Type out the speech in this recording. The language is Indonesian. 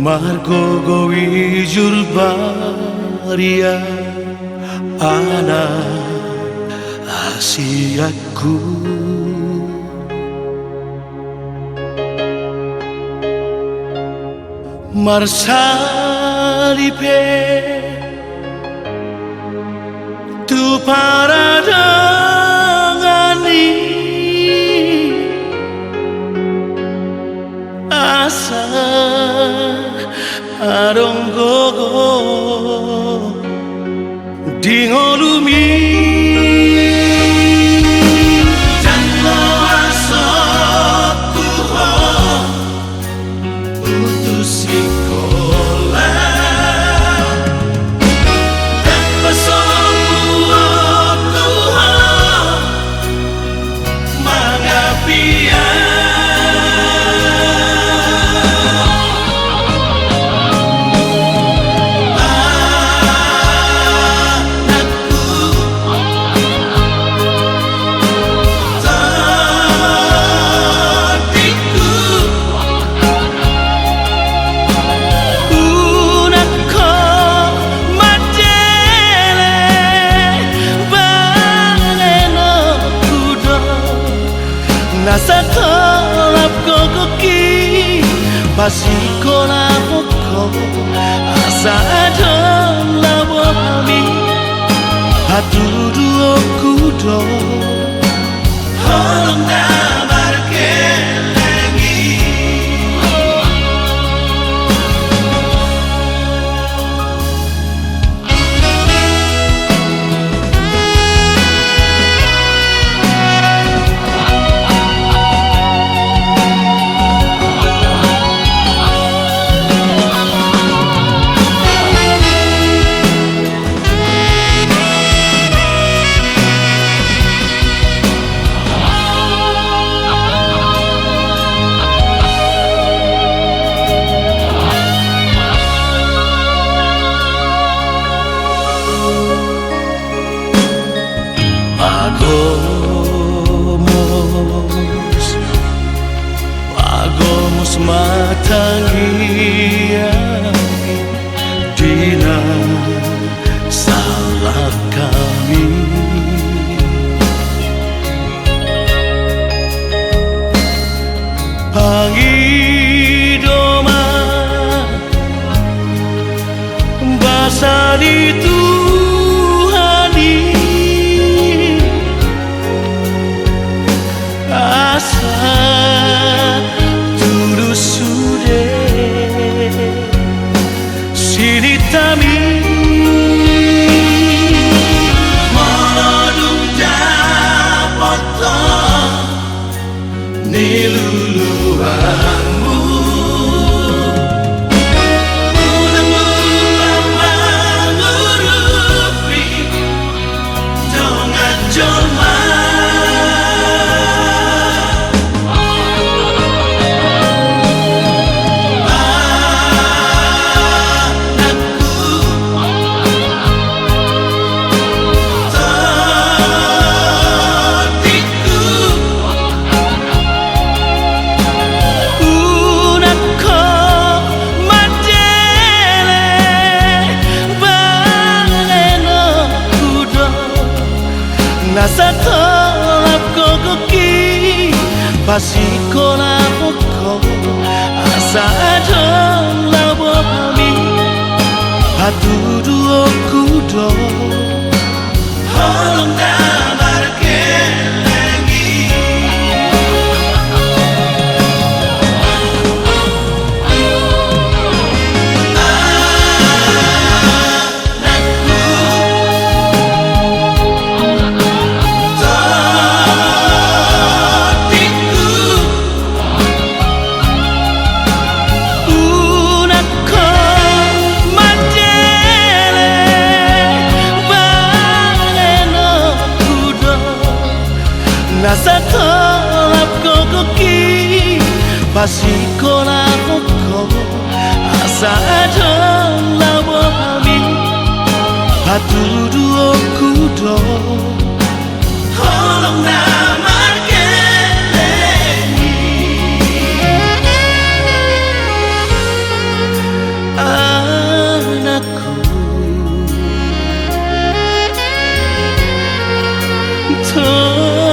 Margo gowijul baria ana asiaku marsalipe tu paradangani asa aronggogo dingolumi janlo asoku ho putus sekolah dan pesoku aku ho mangapia nasa tolap kokoki pasikola poko asa adon labo kami hatudu okudo holong namar kelengi Pagomos matangia dina salah kami pangidoma basari Tuhani asa sude siritami molodum dapotong niluluanmu mudah-mudah mengurupi dongan joma nasa tolap kokoki pasikola poko asa adon labo kami hatudu okudo holong namar kelengi nasa tolap kokoki pasikola poko asa adon labo kami hatudu okudo holong namar kelengi 더